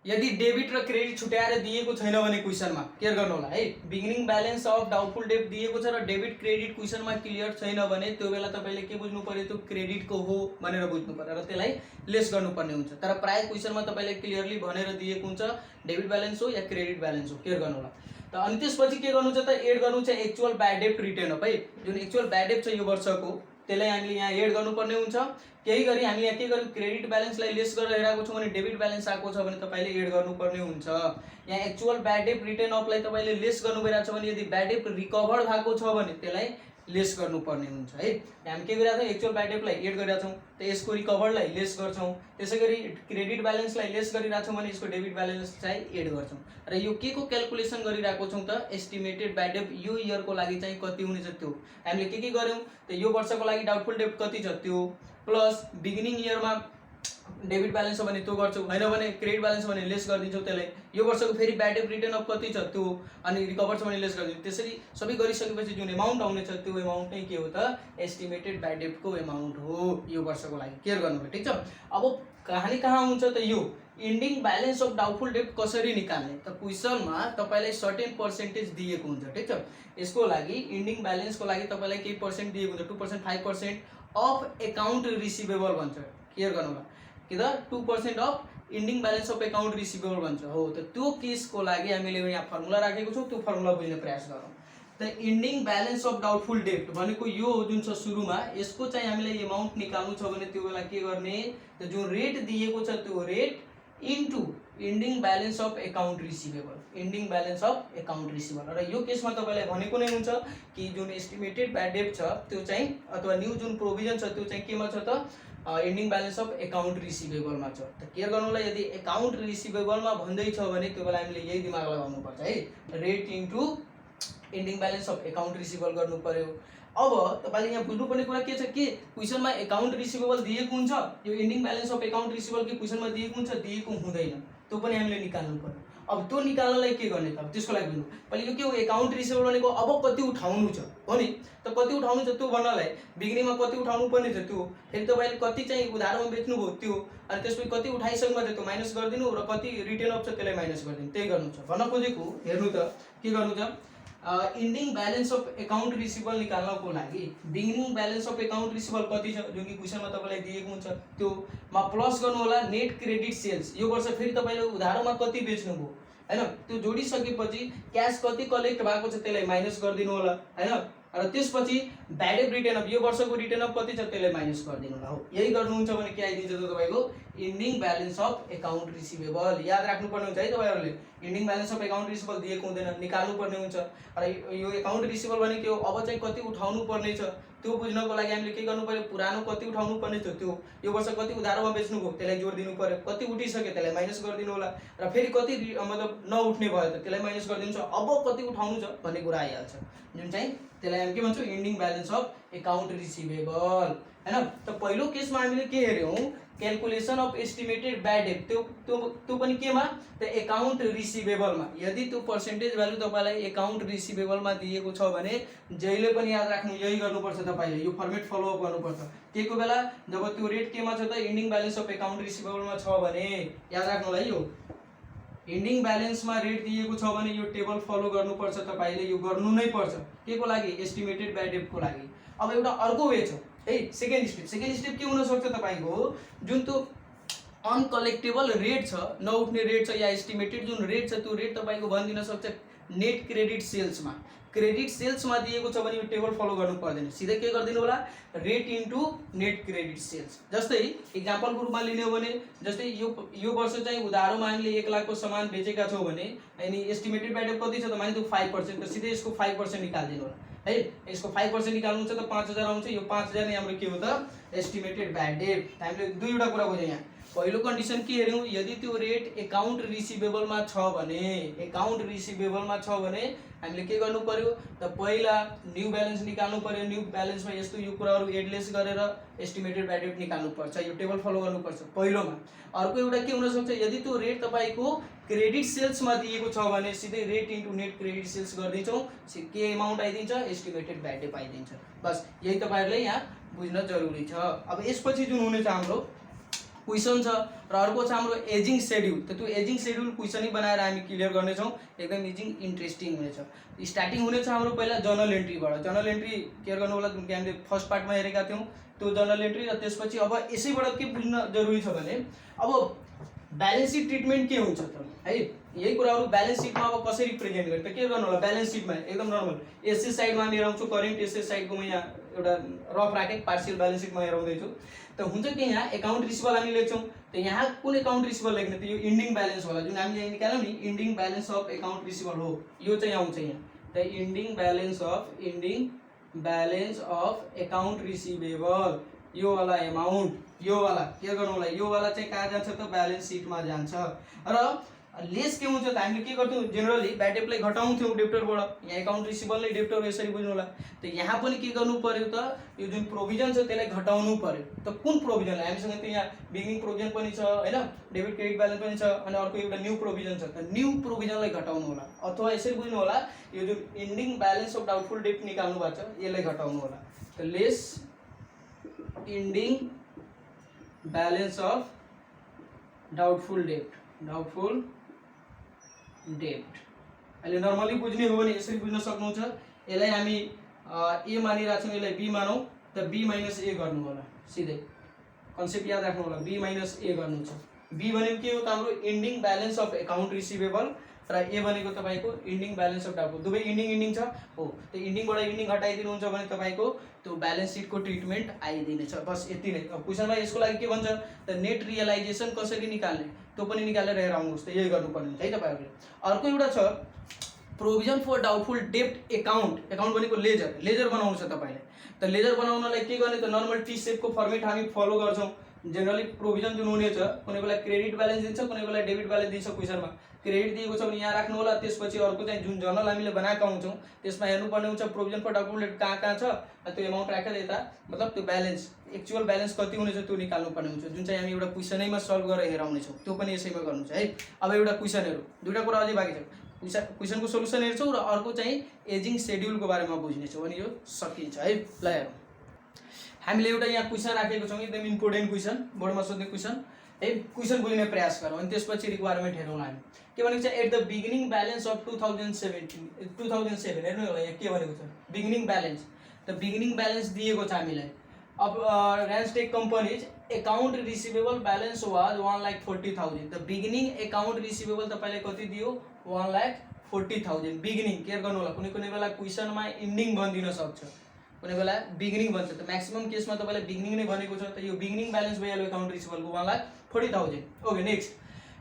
यदि डेबिट र क्रेडिट छुट्याएर दिएको छैन भने क्वेसनमा केयर गर्नु होला है। Beginning balance of doubtful debt दिएको छ र डेबिट क्रेडिट क्वेसनमा क्लियर छैन भने त्यो बेला तपाईले के बुझ्नु पर्यो, त्यो क्रेडिटको हो भनेर बुझ्नु पर्यो र त्यसलाई लेस गर्नुपर्ने हुन्छ। तर प्राय क्वेसनमा तपाईले क्लियरली भनेर दिएको हुन्छ डेबिट ब्यालेन्स हो या क्रेडिट ब्यालेन्स हो, केयर गर्नु होला। त अनि त्यसपछि के गर्नु छ त, एड गर्नु छ actual bad date return up है। जुन एक्चुअल ब्याड डेट छ यो वर्षको त्यसलाई हामीले यहाँ एड गर्नुपर्ने हुन्छ। केही गरी हामीले यहाँ के गर्यौँ, क्रेडिट ब्यालेन्सलाई लेस गरेर हेरेको छौँ भने डेबिट ब्यालेन्स आएको छ भने तपाईले एड गर्नुपर्ने हुन्छ। यहाँ एक्चुअल ब्याड डेट रिटर्न अपलाई तपाईले लेस गर्नु भइरहेको छ भने यदि ब्याड डेट रिकभर भएको छ भने त्यसलाई लेस गर्नुपर्ने हुन्छ है। हामी के गरिरहेको छौँ, एक्चुअल ब्याड डेटलाई एड गरिरहेको छौँ त यसको रिकभरलाई लेस गर्छौँ। त्यसैगरी क्रेडिट ब्यालेन्सलाई लेस गरिरहेको छौँ भने यसको डेबिट ब्यालेन्स चाहिँ एड गर्छौँ। र यो के को क्याल्कुलेसन गरिरहेको छौँ त, एस्टिमेटेड ब्याड डेट यो इयरको लागि चाहिँ कति हुनेछ त्यो हामीले के गर्यौँ त, यो वर्षको लागि डाउटफुल डेट कति छ त्यो प्लस बिगिनिङ इयरमा डेबिट ब्यालेन्स हो भने त्यो गर्छौँ, होइन भने क्रेडिट ब्यालेन्स हो भने लेस गरिदिन्छौँ त्यसलाई। यो वर्षको फेरि ब्याड डेट रिटर्न अफ कति छ त्यो अनि रिकभर छ भने लेस गरिदिन्छौँ। त्यसरी सबै गरिसकेपछि जुन एमाउन्ट आउनेछ त्यो एमाउन्ट नै के हो त, एस्टिमेटेड ब्याड डेटको एमाउन्ट हो यो वर्षको लागि, केयर गर्नु होला। ठिक छ। अब कहानी कहाँ हुन्छ त, यो ending balance of doubtful debt कसरी निकाल्ने त, क्वेसनमा तपाईलाई सर्टेन पर्सेन्टेज दिएको हुन्छ। ठिक छ। यसको लागि इन्डिङ ब्यालेन्सको लागि तपाईलाई केही पर्सेन्ट दिएको हुन्छ, 2%, 5% अफ एकाउन्ट रिसिभेबल भन्छ, केयर गर्नु होला कि त 2% of ending balance of account receivable भन्छ हो। त त्यो केसको लागि हामीले यहाँ फर्मुला राखेको छौँ, त्यो फर्मुला बुझ्ने प्रयास गरौँ। त ending balance of doubtful debt भनेको यो जुन छ सुरुमा, यसको चाहिँ हामीले एमाउन्ट निकाल्नु छ भने त्यो बेला के गर्ने त, जुन रेट दिएको छ त्यो rate into ending balance of account receivable, ending balance of account receivable. र यो केसमा तपाईँलाई भनेको नै हुन्छ कि जुन एस्टिमेटेड ब्याड डेट छ त्यो चाहिँ अथवा न्यू जुन प्रोभिजन छ त्यो चाहिँ केमा छ त, इन्डिङ ब्यालेन्स अफ एकाउन्ट रिसिभेबलमा छ। त केयर गर्नुलाई यदि एकाउन्ट रिसिभेबलमा भन्दैछ भने त्यो बेला हामीले यही दिमाग लगाउनु पर्छ है, rate into ending balance of account receivable गर्नु पर्यो। अब तपाईले यहाँ बुझ्नुपर्ने कुरा के छ कि क्वेसनमा एकाउन्ट रिसिभेबल दिएको हुन्छ, यो ending balance of account receivable के क्वेसनमा दिएको हुन्छ, दिएको हुँदैन, त्यो पनि हामीले निकाल्नु पर्यो। अब त्यो निकाल्नलाई के गर्ने त, त्यसको लागि बुझ्नु पहिले यो के हो, एकाउन्ट रिसिभेबल भनेको अब कति उठाउनु छ हो नि, त कति उठाउनु छ त्यो भन्नलाई बिगिनिङमा कति उठाउनु पर्ने छ त्यो, फेरि तपाईले कति चाहिँ उधारमा बेच्नु भयो त्यो, अनि त्यसपछि कति उठाइसक्नु छ त्यो माइनस गरिदिनु र कति रिटर्न अफ छ त्यसलाई माइनस गरिदिनु, त्यही गर्नु छ। भन्न खोजेको हेर्नु त के गर्नु छ, ending balance of account receivable निकाल्नको लागि beginning balance of account receivable कति छ जुन कि क्वेसनमा तपाईँलाई दिएको हुन्छ त्योमा प्लस गर्नु होला नेट क्रेडिट सेल्स, यो वर्ष फेरि तपाईँले उधारोमा कति बेच्नुभयो हैन, त्यो जोडिसकेपछि क्यास कति कलेक्ट भएको छ त्यसलाई माइनस गरिदिनु होला हैन, र त्यसपछि ब्याड डेट रिटर्न अफ यो वर्षको रिटर्न अफ कति छ त्यसलाई माइनस गरिदिनु होला। हो यही गर्नुहुन्छ भने के आइदिन्छ त तपाईँको ending balance of account receivable. याद राख्नुपर्ने हुन्छ है तपाईँहरूले, ending balance of account receivable दिएको हुँदैन, निकाल्नु पर्ने हुन्छ। र यो एकाउन्ट रिसिभेबल भने के हो, अब चाहिँ कति उठाउनु पर्ने छ त्यो बुझ्नको लागि हामीले के गर्नु पर्यो, पुरानो कति उठाउनु पर्ने छ त्यो, यो वर्ष कति उधारोमा बेच्नुभयो त्यसलाई जोडिदिनु पर्यो, कति उठिसक्यो त्यसलाई माइनस गरिदिनु होला, र फेरि कति मतलब नउठ्ने भयो त त्यसलाई माइनस गरिदिनु छ, अब कति उठाउनु छ भन्ने कुरा आइहाल्छ, जुन चाहिँ त्यसलाई हामी के भन्छौँ ending balance of account receivable हैन। त पहिलो केसमा हामीले के हेर्यौँ, calculation of estimated bad date, त्यो पनि केमा त एकाउन्ट रिसिभेबलमा। यदि त्यो पर्सेन्टेज भ्यालु तपाईँलाई एकाउन्ट रिसिभेबलमा दिएको छ भने जहिले पनि याद राख्नु यही गर्नुपर्छ, तपाईँले यो फर्मेट फलोअप गर्नुपर्छ। के को बेला जब त्यो रेट केमा छ त इन्डिङ ब्यालेन्स अफ एकाउन्ट रिसिभेबलमा छ भने याद राख्नुलाई यो इन्डिङ ब्यालेन्समा रेट दिएको छ भने यो टेबल फलो गर्नुपर्छ, तपाईँले यो गर्नु नै पर्छ के को लागि, एस्टिमेटेड ब्याड डेटको लागि। अब एउटा अर्को वे छ है, सेकेन्ड स्टेप के हुन सक्छ तपाईँको, जुन त्यो अनकलेक्टेबल रेट छ, नउठ्ने रेट छ या एस्टिमेटेड जुन रेट छ त्यो रेट तपाईँको भनिदिन सक्छ नेट क्रेडिट सेल्समा। क्रेडिट सेल्समा दिएको छ भने यो टेबल फलो गर्नु पर्दैन, सिधै के गरिदिनु होला rate into net credit sales. जस्तै इक्जाम्पलको रूपमा लिने हो भने जस्तै यो वर्ष चाहिँ उधारोमा हामीले 1 लाखको सामान बेचेका छौँ भने अनि एस्टिमेटेड ब्याड डेट कति छ त मानिलिउँ 5%, त सिधै यसको 5% निकालिदिनु होला है, यसको 5% निकाल्नु छ त 5000 आउँछ, यो 5000 नै हाम्रो के हो त एस्टिमेटेड ब्याड डेट। हामीले दुईवटा कुरा बुझ्यौँ यहाँ, पहिलो कन्डिसन के हेर्यौँ, यदि त्यो रेट एकाउन्ट रिसिभेबलमा छ भने, एकाउन्ट रिसिभेबलमा छ भने हामीले के गर्नु पर्यो त पहिला न्यू ब्यालेन्स निकाल्नु पर्यो, न्यू ब्यालेन्समा यस्तो यो कुराहरू एडलेस गरेर एस्टिमेटेड ब्याड डेट निकाल्नु पर्छ, यो टेबल फलो गर्नुपर्छ पहिलोमा। अर्को एउटा के हुन सक्छ, यदि त्यो रेट तपाईँको क्रेडिट सेल्समा दिएको छ भने सिधै rate into net credit sales गरिदिन्छौँ, के एमाउन्ट आइदिन्छ एस्टिमेटेड ब्याड डेट आइदिन्छ। बस यही तपाईँहरूले यहाँ बुझ्न जरुरी छ। अब यसपछि जुन हुनेछ हाम्रो क्वेसन छ र अर्को छ हाम्रो एजिङ सेड्युल। त त्यो एजिङ सेड्युल क्वेसनै बनाएर हामी क्लियर गर्नेछौँ। एकदम इजिङ इन्ट्रेस्टिङ हुनेछ। स्टार्टिङ हुनेछ हाम्रो पहिला जर्नल एन्ट्रीबाट। जर्नल एन्ट्री क्लियर गर्नु होला जुन कि हामीले फर्स्ट पार्टमा हेरेका थियौँ त्यो जर्नल एन्ट्री। र त्यसपछि अब यसैबाट के बुझ्न जरुरी छ भने अब ब्यालेन्स सिट ट्रिटमेन्ट के हुन्छ त है, यही कुराहरू ब्यालेन्स सिटमा अब कसरी प्रेजेन्ट गर्ने त के गर्नु होला। ब्यालेन्स सिटमा एकदम नर्मल एसेट साइडमा हामी हेराउँछौँ, करेन्ट एसेट साइडको म यहाँ एउटा रफ राखेँ, पार्शियल ब्यालेन्स सिटमा हेराउँदैछु। त हुन्छ कि यहाँ एकाउन्ट रिसिभल हामी लेख्छौँ। त यहाँ कुन एकाउन्ट रिसिभल लेख्ने त यो इन्डिङ ब्यालेन्स होला जुन हामीले यहाँ निकाल्यौँ नि, ending balance of account receivable हो, यो चाहिँ आउँछ यहाँ। त ending balance of account receivable, यो वाला एमाउन्ट, यो वाला के गर्नु होला, यो वाला चाहिँ कहाँ जान्छ त ब्यालेन्स सिटमा जान्छ। र लेस के हुन्छ त हामीले के गर्थ्यौँ जेनरली ब्याड डेब्टलाई घटाउँथ्यौँ डेब्टरबाट। यहाँ एकाउन्ट रिसिभललाई डेब्टर यसरी बुझ्नु होला। त यहाँ पनि के गर्नु पर्यो त यो जुन प्रोभिजन छ त्यसलाई घटाउनु पर्यो। त कुन प्रोभिजनलाई, हामीसँग त यहाँ बिगिनिङ प्रोभिजन पनि छ हैन, डेबिट क्रेडिट ब्यालेन्स पनि छ, अनि अर्को एउटा न्यू प्रोभिजन छ। त न्यू प्रोभिजनलाई घटाउनु होला, अथवा यसरी बुझ्नु होला यो जुन इन्डिङ ब्यालेन्स अफ डाउटफुल डेब्ट निकाल्नु भएको छ यसलाई घटाउनु होला। त lace ending balance of doubtful डेब्ट अहिले नर्मली बुझ्ने हो भने यसरी बुझ्न सक्नुहुन्छ। यसलाई हामी ए मानिरहेको छौँ, यसलाई बी मानौँ। त बी माइनस ए गर्नु होला, सिधै कन्सेप्ट याद राख्नु होला, बी माइनस ए गर्नु छ। बी भनेको के हो त हाम्रो ending balance of account receivable, र ए भनेको तपाईँको इन्डिङ ब्यालेन्स अफ डाउटफुल। दुवै इन्डिङ छ हो। त इन्डिङबाट इन्डिङ घटाइदिनुहुन्छ भने तपाईँको त्यो ब्यालेन्स सिटको ट्रिटमेन्ट आइदिनेछ। बस यति नै। अब क्वेसनमा यसको लागि के भन्छ त नेट रियलाइजेसन कसरी निकाल्ने त्यो पनि निकालेर हेर आउनुहोस्। त यही गर्नुपर्ने हुन्छ है तपाईँहरूले। अर्को एउटा छ प्रोभिजन फर डाउटफुल डेब्ट एकाउन्ट। एकाउन्ट भनेको लेजर बनाउनु छ तपाईँले। त लेजर बनाउनलाई के गर्ने त नर्मल टी सेपको फर्मेट हामी फलो गर्छौँ। जेनरली प्रोभिजन जुन हुनेछ कुनै बेला क्रेडिट ब्यालेन्स दिन्छ, कुनै बेला डेबिट ब्यालेन्स दिन्छ। क्वेसनमा क्रेडिट दिएको छ भने यहाँ राख्नु होला। त्यसपछि अर्को चाहिँ जुन जर्नल हामीले बनाएका हुन्छौँ त्यसमा हेर्नुपर्ने हुन्छ प्रोभिजन फर डाउटफुल डेब्ट कहाँ छ, त्यो एमाउन्ट राखेर यता मतलब त्यो ब्यालेन्स एक्चुअल ब्यालेन्स कति हुनेछ त्यो निकाल्नु पर्ने हुन्छ, जुन चाहिँ हामी एउटा क्वेसनैमा सल्भ गरेर हेराउनेछौँ। त्यो पनि यसैमा गर्नु छ है। अब एउटा क्वेसनहरू दुईवटा कुरा अझै बाँकी छ। क्वेसनको सोल्युसन हेर्छौँ र अर्को चाहिँ एजिङ सेड्युलको बारेमा बुझ्नेछौँ, अनि यो सकिन्छ है। ल हेरौँ, हामीले एउटा यहाँ क्वेसन राखेको छौँ, एकदम इम्पोर्टेन्ट क्वेसन, बोर्डमा सोध्ने क्वेसन है। क्वेसन बुझ्ने प्रयास गरौँ, अनि त्यसपछि रिक्वायरमेन्ट हेरौँ हामी के भनेको छ। At the beginning balance of 2007 हेर्नु होला यहाँ के भनेको छ बिगिनिङ ब्यालेन्स। त बिगिनिङ ब्यालेन्स दिएको छ हामीलाई। अब Ranstech company's account receivable balance was 1,40,000। The beginning account receivable तपाईँले कति दियो 1,40,000। बिगिनिङ केयर गर्नु होला, कुनै कुनै बेला क्वेसनमा इन्डिङ भनिदिन सक्छ, कुनै बेला बिगिनिङ भन्छ। त म्याक्सिमम केसमा तपाईँलाई बिगिनिङ नै भनेको छ। त यो बिगिनिङ ब्यालेन्स भइहाल्यो एकाउन्ट रिसिभेबलको 1,40,000। Okay next,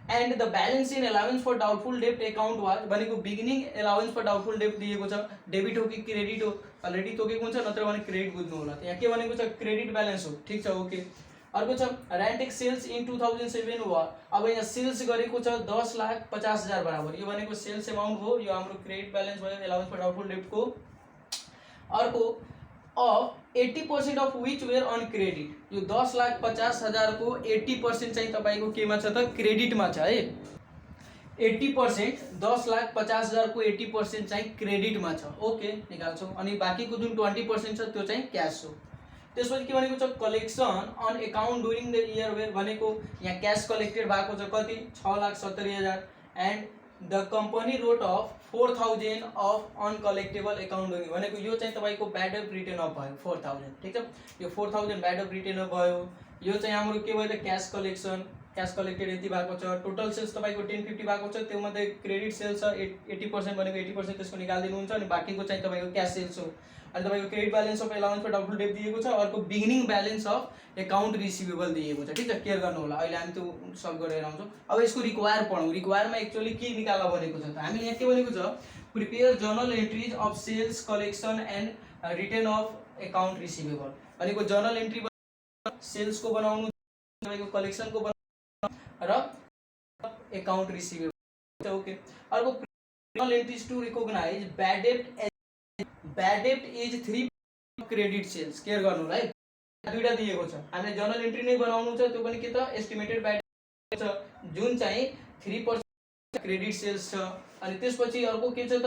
and the balance in allowance for doubtful डेब्ट एकाउन्ट वाज भनेको बिगिनिङ अलाउन्स फर डाउटफुल डेब्ट दिएको छ। डेबिट हो कि क्रेडिट हो, अलरेडी तोकेको हुन्छ, नत्र भने क्रेडिट बुझ्नु होला। त यहाँ के भनेको छ क्रेडिट ब्यालेन्स हो, ठिक छ ओके। अर्को छ ऱ्यान्टेक सेल्स इन 2007 वा। अब यहाँ सेल्स गरेको छ 10,50,000 बराबर, यो भनेको सेल्स एमाउन्ट हो, यो हाम्रो क्रेडिट ब्यालेन्स भयो अलाउन्स फर डाउटफुल डेब्टको। अर्को of 80% of which were on credit, यो 10,50,000 को 80% चाहिँ तपाईको केमा छ त क्रेडिटमा छ है। 80% 10,50,000 को 80% चाहिँ क्रेडिटमा छ। ओके निकाल्छौँ। अनि बाँकीको जुन 20% छ त्यो चाहिँ क्यास हो। त्यसपछि के भनेको छ collection on account during the year where भनेको यहाँ क्यास कलेक्टेड भएको छ कति 6,70,000 and the company wrote off 4,000 of uncollectible account during भनेको यो चाहिँ तपाईँको ब्याड अफ रिटर्न अफ भयो 4,000, ठिक छ। यो 4,000 ब्याड अफ रिटर्न अफ भयो। यो चाहिँ हाम्रो के भयो त क्यास कलेक्सन, क्यास कलेक्टेड यति भएको छ। टोटल सेल्स तपाईँको 1050 भएको छ, त्यो मध्ये क्रेडिट सेल्स छ 80% भनेको 80% त्यसको निकालिदिनुहुन्छ, अनि बाँकीको चाहिँ तपाईँको क्यास सेल्स हो। अनि तपाईँको credit balance of allowance for doubtful डेब्ट दिएको छ। अर्को beginning balance of account receivable दिएको छ, ठिक छ। केयर गर्नु होला, अहिले हामी त्यो सल्भ गरेर आउँछौँ। अब यसको रिक्वायर पढौँ। रिक्वायरमा एक्चुअली के निकाल्न भनेको छ त हामीले यहाँ के भनेको छ prepare journal entries of sales collection and return of account receivable भनेको जर्नल एन्ट्री सेल्सको बनाउनु, तपाईँको कलेक्सनको बनाउनु र एकाउन्ट रिसिभेबल। ओके। अर्को journal entries to recognise bad डेब्ट इज 3 क्रेडिट सेल्स। केयर गर्नु होला है, दुईटा दिएको छ। हामीले जर्नल एन्ट्री नै बनाउनु छ, त्यो पनि के त एस्टिमेटेड ब्याड डेब्ट छ जुन चाहिँ 3% क्रेडिट सेल्स छ। अनि त्यसपछि अर्को के छ त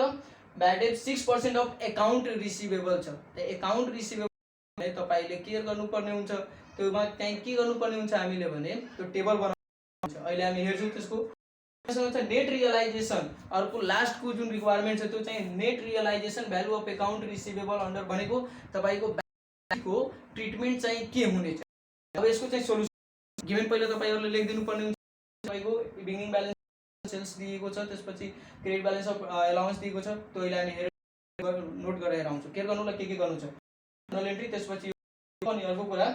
ब्याड डेब्ट 6% अफ एकाउन्ट रिसिभेबल छ। त एकाउन्ट रिसिभेबल तपाईले केयर गर्नुपर्ने हुन्छ त्योमा त्यहाँ के गर्नुपर्ने हुन्छ हामीले भने त्यो टेबल बनाउनु हुन्छ। अहिले हामी हेर्छौँ त्यसको नेट रियलाइजेसन, अर्को लास्टको जुन रिक्वायरमेन्ट छ त्यो चाहिँ net realisation value of account receivable under भनेको तपाईँको ब्यालेन्सको ट्रिटमेन्ट चाहिँ के हुनेछ। अब यसको चाहिँ सोल्युसन गिभन पहिला तपाईँहरूले लेखिदिनु पर्ने हुन्छ। तपाईँको बिगिनिङ ब्यालेन्स सेल्स दिएको छ, त्यसपछि क्रेडिट ब्यालेन्स अफ एलाउन्स दिएको छ, त्यो अहिले हामी हेरेर नोट गरेर आउँछौँ। केयर गर्नुलाई के गर्नु छ जर्नल एन्ट्री, त्यसपछि अनि अर्को कुरा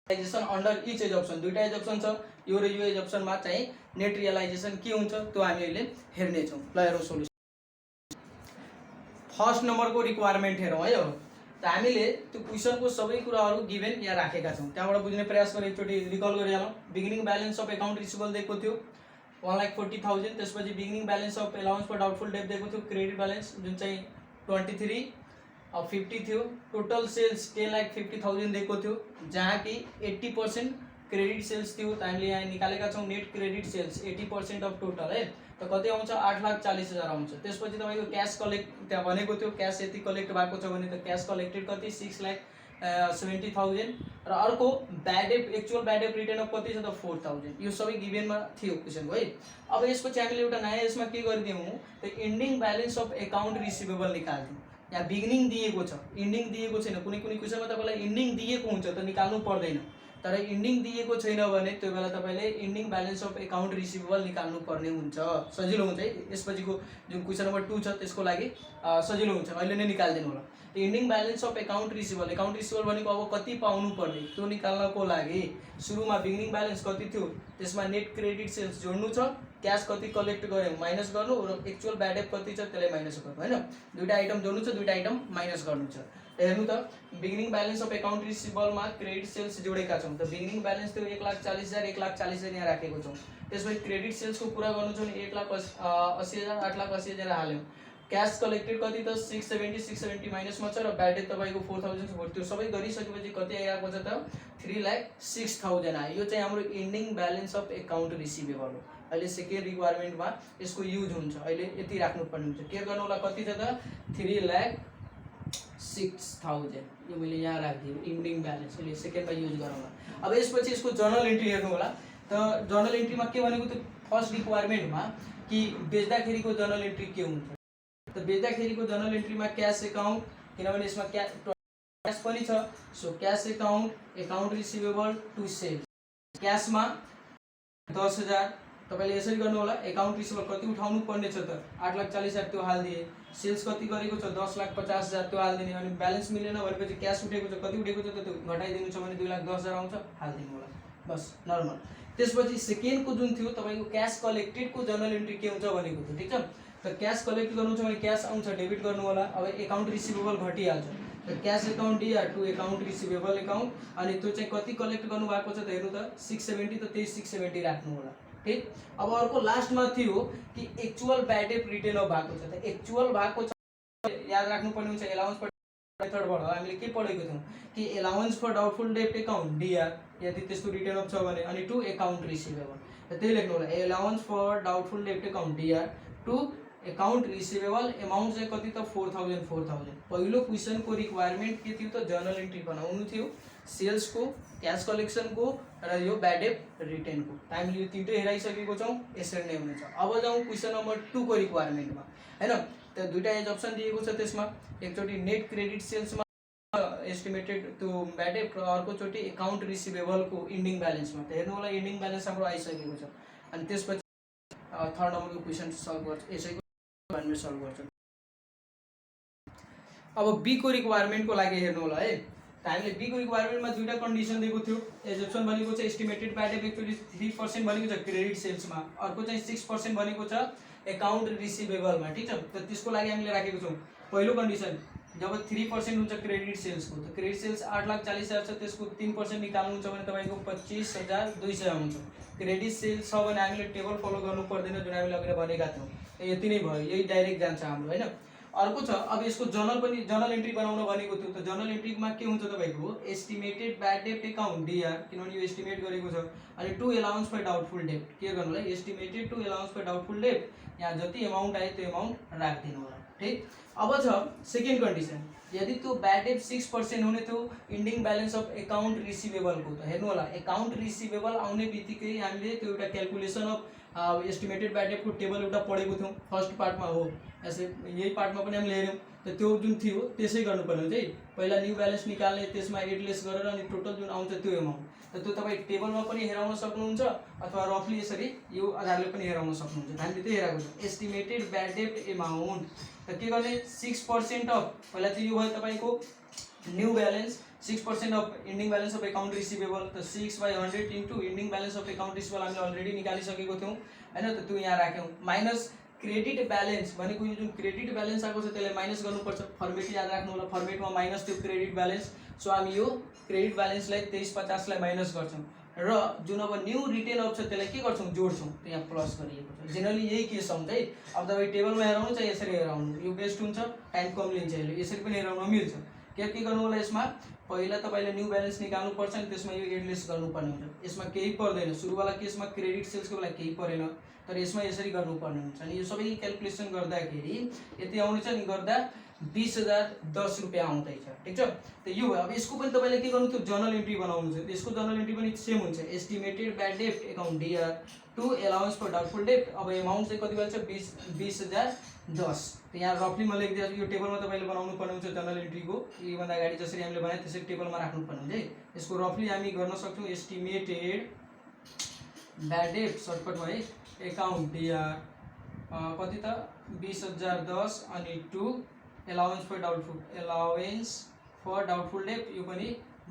realisation under each age option, दुईटा एज अप्सन छ, यो र यो एज अप्सनमा चाहिँ नेट रियलाइजेसन के हुन्छ त्यो हामी अहिले हेर्नेछौँ। ल हेरौँ सोल्युसन। फर्स्ट नम्बरको रिक्वायरमेन्ट हेरौँ है। अब त हामीले त्यो क्वेसनको सबै कुराहरू गिभन यहाँ राखेका छौँ, त्यहाँबाट बुझ्ने प्रयास गरेर एकचोटि रिकल गरिहालौँ। Beginning balance of account receivable दिएको थियो 1,40,000, त्यसपछि beginning balance of allowance for doubtful debt दिएको थियो क्रेडिट ब्यालेन्स जुन चाहिँ 2350 थियो। टोटल सेल्स 10,50,000 दिएको थियो, जहाँ कि 80% क्रेडिट सेल्स थियो। त हामीले यहाँ निकालेका छौँ net credit sales 80% of total है, त कति आउँछ 8,40,000 आउँछ। त्यसपछि तपाईँको क्यास कलेक्ट त्यहाँ भनेको थियो, क्यास यति कलेक्ट भएको छ भने त क्यास कलेक्टेड कति 6,70,000 र अर्को bad date actual bad date return of कति छ त 4,000। यो सबै गिभनमा थियो क्वेसनको है। अब यसपछि हामीले एउटा नयाँ यसमा के गरिदियौँ त ending balance of account receivable निकाल्दियौँ। यहाँ बिगिनिङ दिएको छ, इन्डिङ दिएको छैन। कुनै कुनै क्वेसनमा तपाईँलाई इन्डिङ दिएको हुन्छ त निकाल्नु पर्दैन, तर इन्डिङ दिएको छैन भने त्यो बेला तपाईँले ending balance of account receivable निकाल्नु पर्ने हुन्छ। सजिलो हुन्छ है, यसपछिको जुन क्वेसन नम्बर 2 छ त्यसको लागि सजिलो हुन्छ, अहिले नै निकालिदिनु होला। Ending balance of account receivable, account receivable भनेको अब कति पाउनु पर्ने त्यो निकाल्नको लागि सुरुमा बिगिनिङ ब्यालेन्स कति थियो, त्यसमा नेट क्रेडिट सेल्स जोड्नु छ, क्यास कति कलेक्ट गऱ्यौँ माइनस गर्नु र एक्चुअल ब्याड डेट कति छ त्यसलाई माइनस गर्नु होइन। दुईटा आइटम जोड्नु छ, दुईटा आइटम माइनस गर्नु छ। हेर्नु त बिगिनिङ ब्यालेन्स अफ एकाउन्ट रिसिभेबलमा क्रेडिट सेल्स जोडेका छौँ, त बिगिनिङ ब्यालेन्स थियो 1,40,000, 1,40,000 यहाँ राखेको छौँ। त्यसपछि क्रेडिट सेल्सको कुरा गर्नु छ भने 1,80,000, 8,80,000 हाल्यौँ। क्यास कलेक्टेड कति त 670 माइनसमा छ र ब्याड डेट तपाईँको 4,000 छ। त्यो सबै गरिसकेपछि कति आइरहेको छ त 3,06,000 आयो। यो चाहिँ हाम्रो ending balance of account receivable हो। अहिले सेकेन्ड रिक्वायरमेन्टमा यसको युज हुन्छ, अहिले यति राख्नुपर्ने हुन्छ। केयर गर्नु होला कति छ त 3,06,000, यो मैले यहाँ राखिदिएँ इन्डिङ ब्यालेन्स। अहिले सेकेन्डमा युज गरौँला। अब यसपछि यसको जर्नल एन्ट्री हेर्नु होला। त जर्नल एन्ट्रीमा के भनेको त्यो फर्स्ट रिक्वायरमेन्टमा कि बेच्दाखेरिको जर्नल एन्ट्री के हुन्छ त बेच्दाखेरिको जर्नल एन्ट्रीमा क्यास एकाउन्ट, किनभने यसमा क्यास पनि छ, so cash account account receivable to sales. क्यासमा 10,000 तपाईँले यसरी गर्नु होला। एकाउन्ट रिसिभेबल कति उठाउनु पर्ने छ त 8,40,000 त्यो हालिदिए। सेल्स कति गरेको छ 10,50,000 त्यो हालिदिने। अनि ब्यालेन्स मिलेन भनेपछि क्यास उठेको छ, कति उठेको छ त त्यो घटाइदिनु छ भने 2,10,000 आउँछ, हालिदिनु होला, बस नर्मल। त्यसपछि सेकेन्डको जुन थियो तपाईँको क्यास कलेक्टेडको जर्नल एन्ट्री के हुन्छ भनेको थियो, ठिक छ। त क्यास कलेक्ट गर्नु छ भने क्यास आउँछ, डेबिट गर्नु होला। अब एकाउन्ट रिसिभेबल घटिहाल्छ, त cash account DR to account receivable account, अनि त्यो चाहिँ कति कलेक्ट गर्नु भएको छ त हेर्नु त 670, त त्यही 670 राख्नु होला, ठिक। अब अर्को लास्टमा थियो कि actual bad date return of भएको छ, त एक्चुअल भएको छ याद राख्नुपर्ने हुन्छ। एलाउन्स फर मेथडबाट हामीले के पढेको थियौँ कि allowance for doubtful debt account DR, यदि त्यस्तो रिटर्न अफ छ भने, अनि टु एकाउन्ट रिसिभेबल, त त्यही लेख्नु होला। Allowance for doubtful debt account DR to account receivable amount चाहिँ कति त 4,000। पहिलो क्वेसनको रिक्वायरमेन्ट के थियो त जर्नल एन्ट्री बनाउनु थियो, सेल्सको, क्यास कलेक्सनको र यो ब्याड डेट रिटर्नको। हामीले यो तिनटै हेराइसकेको छौँ, यसरी नै हुनेछ। अब जाउँ क्वेसन नम्बर 2 को रिक्वायरमेन्टमा हैन। त दुईटा एज अप्सन दिएको छ, त्यसमा एकचोटि नेट क्रेडिट सेल्समा एस्टिमेटेड त्यो ब्याड डेट र अर्कोचोटि एकाउन्ट रिसिभेबलको इन्डिङ ब्यालेन्समा। त हेर्नु होला इन्डिङ ब्यालेन्स हाम्रो आइसकेको छ। अनि त्यसपछि थर्ड नम्बरको क्वेसन सल्भ गर्छ, यसैको सल्भ गर्छ। अब बी को रिक्वायरमेन्टको लागि हेर्नु होला है। त हामीले बी को रिक्वायरमेन्टमा दुईटा कन्डिसन दिएको थियो। एज अप्सन भनेको चाहिँ एस्टिमेटेड ब्याड डेट एक्चुअली 3% भनेको छ क्रेडिट सेल्समा, अर्को चाहिँ 6% भनेको छ एकाउन्ट रिसिभेबलमा, ठिक छ। त त्यसको लागि हामीले राखेको छौँ पहिलो कन्डिसन जब 3% हुन्छ क्रेडिट सेल्सको, त क्रेडिट सेल्स 8,40,000 छ, त्यसको 3% निकाल्नु छ भने तपाईँको 25,200 आउँछ। क्रेडिट सेल्स छ भने हामीले टेबल फलो गर्नु पर्दैन, जुन हामीले अघि भनेका थियौँ। यति नै भयो, यही डाइरेक्ट जान्छ हाम्रो होइन। अर्को छ अब यसको जर्नल एन्ट्री बनाउन भनेको थियो त जर्नल एन्ट्रीमा के हुन्छ तपाईको एस्टिमेटेड ब्याड डेब्ट अकाउन्ट डिआर किनभने यो एस्टिमेट गरेको छ अनि टु अलाउन्स फर डाउटफुल डेब्ट के गर्नु होला estimated to allowance for doubtful डेब्ट यहाँ जति अमाउन्ट आयो त्यो अमाउन्ट राखिदिनु होला ठीक। अब छ सेकेन्ड कन्डिसन यदि त्यो ब्याड डेब्ट 6% हुने थियो इन्डिङ ब्यालेन्स अफ एकाउन्ट रिसिभेबलको त हेर्नु होला एकाउन्ट रिसिभेबल आउने बित्तिकै हामीले त्यो एउटा क्यालकुलेसन अफ एस्टिमेटेड ब्याड डेब्टको टेबल एउटा पढेको थियौँ फर्स्ट पार्टमा हो यसै यही पार्टमा पनि हामीले हेऱ्यौँ त त्यो जुन थियो त्यसै गर्नुपर्ने हुन्छ है पहिला न्यू ब्यालेन्स निकाल्ने त्यसमा एडलेस गरेर अनि टोटल जुन आउँछ त्यो एमाउन्ट त त्यो तपाईँ टेबलमा पनि हेराउन सक्नुहुन्छ अथवा रफली यसरी यो आधारले पनि हेराउन सक्नुहुन्छ हामीले त्यही हेराएको छ एस्टिमेटेड ब्याड डेब्ट एमाउन्ट त के गर्ने 6% अफ पहिला चाहिँ यो भयो तपाईँको new balance 6% of ending balance of account receivable त 6/100 into ending balance of account receivable हामीले अलरेडी निकालिसकेको थियौँ होइन त त्यो यहाँ राख्यौँ माइनस क्रेडिट ब्यालेन्स भनेको यो जुन क्रेडिट ब्यालेन्स आएको छ त्यसलाई माइनस गर्नुपर्छ फर्मेट याद राख्नु होला फर्मेटमा माइनस त्यो क्रेडिट ब्यालेन्स सो हामी यो क्रेडिट ब्यालेन्सलाई 2350 लाई माइनस गर्छौँ र जुन अब न्यू रिटेन अफ छ त्यसलाई के गर्छौँ जोड्छौँ त्यो यहाँ प्लस गरिएको छ जेनरली यही केस हुन्छ है अब तपाईँ टेबलमा हेराउनु चाहिँ यसरी हेराउनु यो बेस्ट हुन्छ टाइम कम लिन्छ यसले यसरी पनि हेराउन मिल्छ के गर्नु होला यसमा पहिला तपाईँले न्यू ब्यालेन्स निकाल्नुपर्छ अनि त्यसमा यो एडलेस गर्नुपर्ने हुन्छ यसमा केही पर्दैन सुरुवाला केसमा क्रेडिट सेल्सको बेला केही परेन तर यसमा यसरी गर्नुपर्ने हुन्छ अनि यो सबै क्यालकुलेसन गर्दाखेरि यति आउनेछ नि गर्दा 20,010 रुपियाँ आउँदैछ ठिक छ त यो अब यसको पनि तपाईँले के गर्नु थियो जर्नल एन्ट्री बनाउनु छ यसको जर्नल एन्ट्री पनि सेम हुन्छ एस्टिमेटेड ब्याड डेब्ट account DR to allowance for doubtful डेब्ट अब एमाउन्ट चाहिँ कति भन्छ 20,010 त यहाँ रफली म लेखिदिएको छु यो टेबलमा तपाईँले बनाउनु पर्ने हुन्छ जर्नल एन्ट्रीको योभन्दा अगाडि जसरी हामीले बनायो त्यसरी टेबलमा राख्नुपर्ने हुन्छ है यसको रफली हामी गर्न सक्छौँ एस्टिमेटेड ब्याड डेब्ट सर्टकटमा है अकाउन्ट डिआर कति त 20,010 अनि टु अलाउन्स फर डाउटफुल डेब्ट यो पनि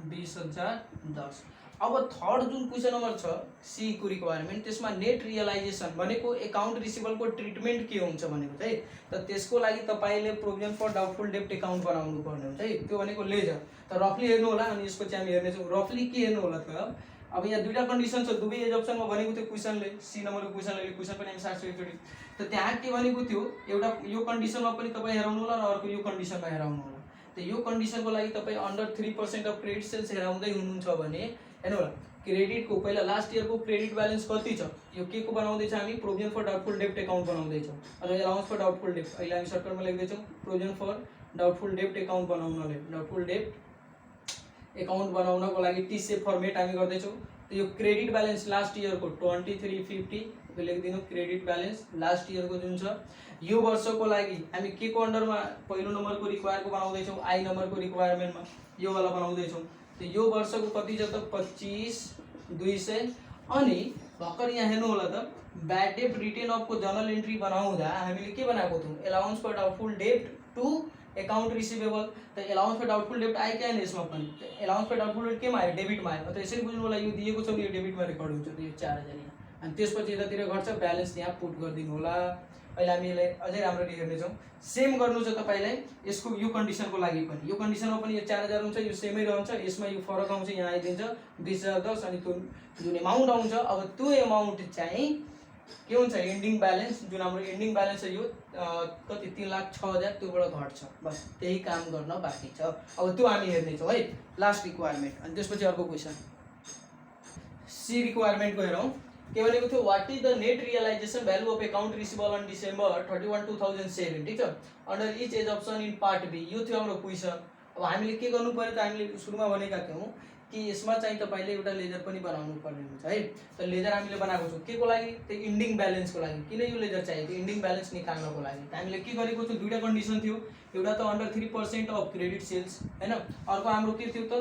20,010 अब थर्ड जुन क्वेसन नम्बर छ सी को रिक्वायरमेन्ट त्यसमा नेट रियलाइजेसन भनेको एकाउन्ट रिसिभेबलको ट्रिटमेन्ट के हुन्छ भनेको चाहिँ त त्यसको लागि तपाईँले प्रोभिजन फर डाउटफुल डेब्ट एकाउन्ट बनाउनु पर्ने हुन्छ है त्यो भनेको लेजर त रफली हेर्नु होला अनि यसको चाहिँ हामी हेर्नेछौँ रफली के हेर्नु होला त अब यहाँ दुईटा कन्डिसन छ दुवै एज अप्सनमा भनेको थियो क्वेसनले सी नम्बरको क्वेसनले क्वेसन पनि हामी सार्छौँ एकचोटि त त्यहाँ के भनेको थियो एउटा यो कन्डिसनमा पनि तपाईँ हेराउनु होला र अर्को यो कन्डिसनमा हेराउनु होला त यो कन्डिसनको लागि तपाईँ अन्डर 3% अफ क्रेडिट सेल्स हेराउँदै हुनुहुन्छ भने हेर्नु होला क्रेडिटको पहिला लास्ट इयरको क्रेडिट ब्यालेन्स कति छ यो के को बनाउँदैछ हामी प्रोभिजन फर डाउटफुल डेब्ट एकाउन्ट बनाउँदैछौँ अथवा अलाउन्स फर डाउटफुल डेब्ट अहिले हामी सर्टकटमा लेख्दैछौँ प्रोभिजन फर डाउटफुल डेब्ट एकाउन्ट बनाउनले डाउटफुल डेब्ट एकाउन्ट बनाउनको लागि टी सेप फर्मेट हामी गर्दैछौँ यो क्रेडिट ब्यालेन्स लास्ट इयरको 2350 लेखिदिनु क्रेडिट ब्यालेन्स लास्ट इयरको जुन छ यो वर्षको लागि हामी के को अन्डरमा पहिलो नम्बरको रिक्वायरको बनाउँदैछौँ आई नम्बरको रिक्वायरमेन्टमा यो वाला बनाउँदैछौँ त यो वर्षको कति छ त 25,200 अनि भर्खर यहाँ हेर्नु होला त ब्याड डेब्ट रिटेन अफको जर्नल एन्ट्री बनाउँदा हामीले के बनाएको थियौँ अलाउन्स फर डाउटफुल डेब्ट टु एकाउन्ट रिसिभेबल त अलाउन्स फर डाउटफुल डेब्ट आयो क्या यसमा पनि अलाउन्स फर डाउटफुल डेब्ट केमा आयो डेबिटमा आयो त यसरी बुझ्नु होला यो दिएको छ यो डेबिटमा रेकर्ड हुन्छ त यो 4,000 यहाँ अनि त्यसपछि यतातिर घट्छ ब्यालेन्स यहाँ पुट गरिदिनु होला अहिले हामी यसलाई अझै राम्ररी हेर्नेछौँ सेम गर्नु छ तपाईँलाई यसको यो कन्डिसनको लागि पनि यो कन्डिसनमा पनि यो 4,000 हुन्छ यो सेमै रहन्छ यसमा यो फरक आउँछ यहाँ आइदिन्छ 20,010 अनि त्यो जुन एमाउन्ट आउँछ अब त्यो एमाउन्ट चाहिँ के हुन्छ एन्डिङ ब्यालेन्स जुन हाम्रो एन्डिङ ब्यालेन्स छ यो कति 3,06,000 त्योबाट घट्छ बस त्यही काम गर्न बाँकी छ अब त्यो हामी हेर्नेछौँ है लास्ट रिक्वायरमेन्ट अनि त्यसपछि अर्को क्वेसन सी रिक्वायरमेन्टको हेरौँ के भनेको थियो what is the net realisation value of account receivable on December 31, 2007 ठिक छ under each age option in part B यो थियो हाम्रो क्वेसन अब हामीले के गर्नु पर्यो त हामीले सुरुमा भनेका थियौँ कि यसमा चाहिँ तपाईँले एउटा लेजर पनि बनाउनु पर्ने हुन्छ है त लेजर हामीले बनाएको छौँ के को लागि त्यो इन्डिङ ब्यालेन्सको लागि किन यो लेजर चाहिएको इन्डिङ ब्यालेन्स निकाल्नको लागि त हामीले के गरेको छौँ दुईटा कन्डिसन थियो एउटा त अन्डर 3% अफ क्रेडिट सेल्स हैन अर्को हाम्रो के थियो त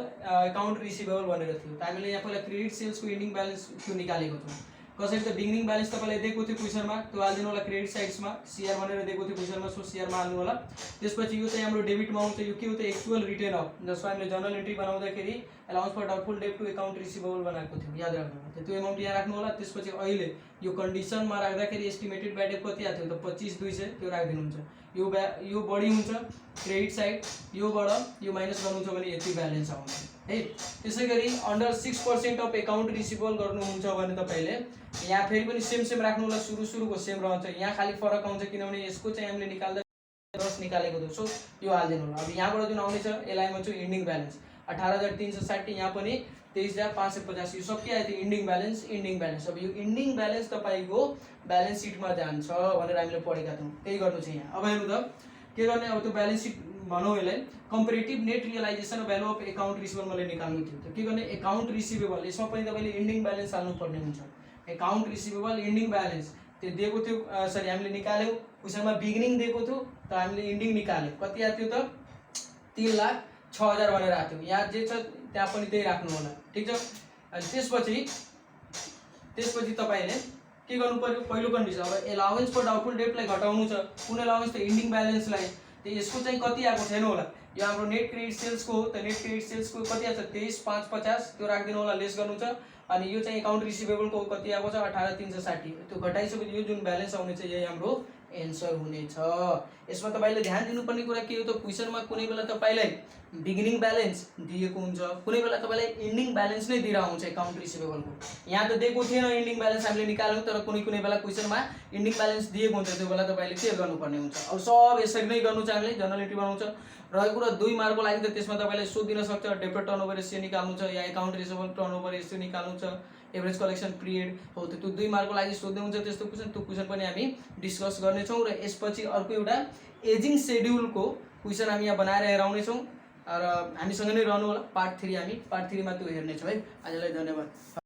अकाउन्ट रिसिभेबल भनेर थियो त हामीले यहाँ पहिला क्रेडिट सेल्सको इन्डिङ ब्यालेन्स त्यो निकालेको छौँ कसरी त बिगिनिङ ब्यालेन्स तपाईँले दिएको थियो क्वेसनमा त्यो हाल्दिनु होला क्रेडिट साइड्समा सीआर भनेर दिएको थियो क्वेसनमा सो सीआरमा हाल्नु होला त्यसपछि यो चाहिँ हाम्रो डेबिटमा आउँछ यो के हो त एक्चुअल रिटेन अफ जसको हामीले जर्नल एन्ट्री बनाउँदाखेरि अलाउन्स फर डाउटफुल डेब्ट टु अकाउन्ट रिसिभेबल बनाएको थियौँ याद राख्नु त्यो एमाउन्ट यहाँ राख्नु होला त्यसपछि अहिले यो कन्डिसनमा राख्दाखेरि एस्टिमेटेड ब्याड डेब्ट कति आएको थियो त 25,200 त्यो राखिदिनुहुन्छ यो बढी हुन्छ क्रेडिट साइड योबाट यो माइनस गर्नुहुन्छ भने यति ब्यालेन्स आउँछ है त्यसै गरी अन्डर 6% अफ एकाउन्ट रिसिभेबल गर्नुहुन्छ भने तपाईँले यहाँ फेरि पनि सेम राख्नु होला सुरुको सेम रहन्छ यहाँ खाली फरक आउँछ किनभने यसको चाहिँ हामीले निकाल्दा 10 निकालेको थियो। सो यो हाल्दिनु होला। अब यहाँबाट जुन आउने छ यसलाई म चाहिँ इन्डिङ ब्यालेन्स 18,360 यहाँ पनि 23,550 यो सब के आयो त्यो इन्डिङ ब्यालेन्स। अब यो इन्डिङ ब्यालेन्स तपाईको ब्यालेन्स सिटमा जान्छ भनेर हामीले पढेका थियौँ। त्यही गर्नु छ यहाँ। अब हेर्नु त के गर्ने, अब त्यो ब्यालेन्स सिट भनौँ यसलाई comparative net realisation value of account receivable मैले निकाल्नु थियो। त के गर्ने, एकाउन्ट रिसिभेबल यसमा पनि तपाईँले इन्डिङ ब्यालेन्स हाल्नुपर्ने हुन्छ। एकाउन्ट रिसिभेबल इन्डिङ ब्यालेन्स त्यो दिएको थियो, सरी हामीले निकाल्यौँ क्वेसनमा बिगिनिङ दिएको थियो त हामीले इन्डिङ निकाल्यौँ। कति आएको थियो त 3,06,000 भनेर आएको थियो। यहाँ जे छ त्यहाँ पनि त्यही राख्नु होला, ठिक छ। अनि त्यसपछि तपाईँले के गर्नु पर्यो, पहिलो कन्डिसन अब एलाउन्स फर डाउटफुल डेब्टलाई घटाउनु छ। कुन एलाउन्स त इन्डिङ ब्यालेन्सलाई, त यसको चाहिँ कति आएको छैन होला। यो हाम्रो नेट क्रेडिट सेल्सको हो, त नेट क्रेडिट सेल्सको कति आएको छ 23,550 त्यो राखिदिनु होला, लेस गर्नु छ। अनि यो चाहिँ एकाउन्ट रिसिभेबलको कति आएको छ 18,360 त्यो घटाइसकेपछि यो जुन ब्यालेन्स आउने छ यही हाम्रो एन्सर हुनेछ। यसमा तपाईँले ध्यान दिनुपर्ने कुरा के हो त, क्वेसनमा कुनै बेला तपाईँलाई बिगिनिङ ब्यालेन्स दिएको हुन्छ, कुनै बेला तपाईँलाई इन्डिङ ब्यालेन्स नै दिएर आउँछ एकाउन्ट रिसिभेबलको। यहाँ त दिएको थिएन इन्डिङ ब्यालेन्स हामीले निकाल्यौँ, तर कुनै बेला क्वेसनमा इन्डिङ ब्यालेन्स दिएको हुन्छ, त्यो बेला तपाईँले के गर्नुपर्ने हुन्छ। अब सब यसरी नै गर्नु छ, हामीले जनरल एन्ट्री बनाउँछ। रहेको कुरा 2 मार्कको लागि त त्यसमा तपाईँले सोधिन सक्छ, डेब्टर टर्नओभर रेसियो निकाल्नु छ या एकाउन्ट रिसिभेबल टर्नओभर रेसियो निकाल्नु छ, एभरेज कलेक्सन पिरियड हो, त्यो 2 मार्कको लागि सोध्दै हुन्छ त्यस्तो क्वेसन। त्यो क्वेसन पनि हामी डिस्कस गर्नेछौँ। र यसपछि अर्को एउटा एजिङ सेड्युलको क्वेसन हामी यहाँ बनाएर हेराउनेछौँ र हामीसँग नै रहनु होला। पार्ट 3 हामी पार्ट 3 मा त्यो हेर्नेछौँ है। आजलाई धन्यवाद।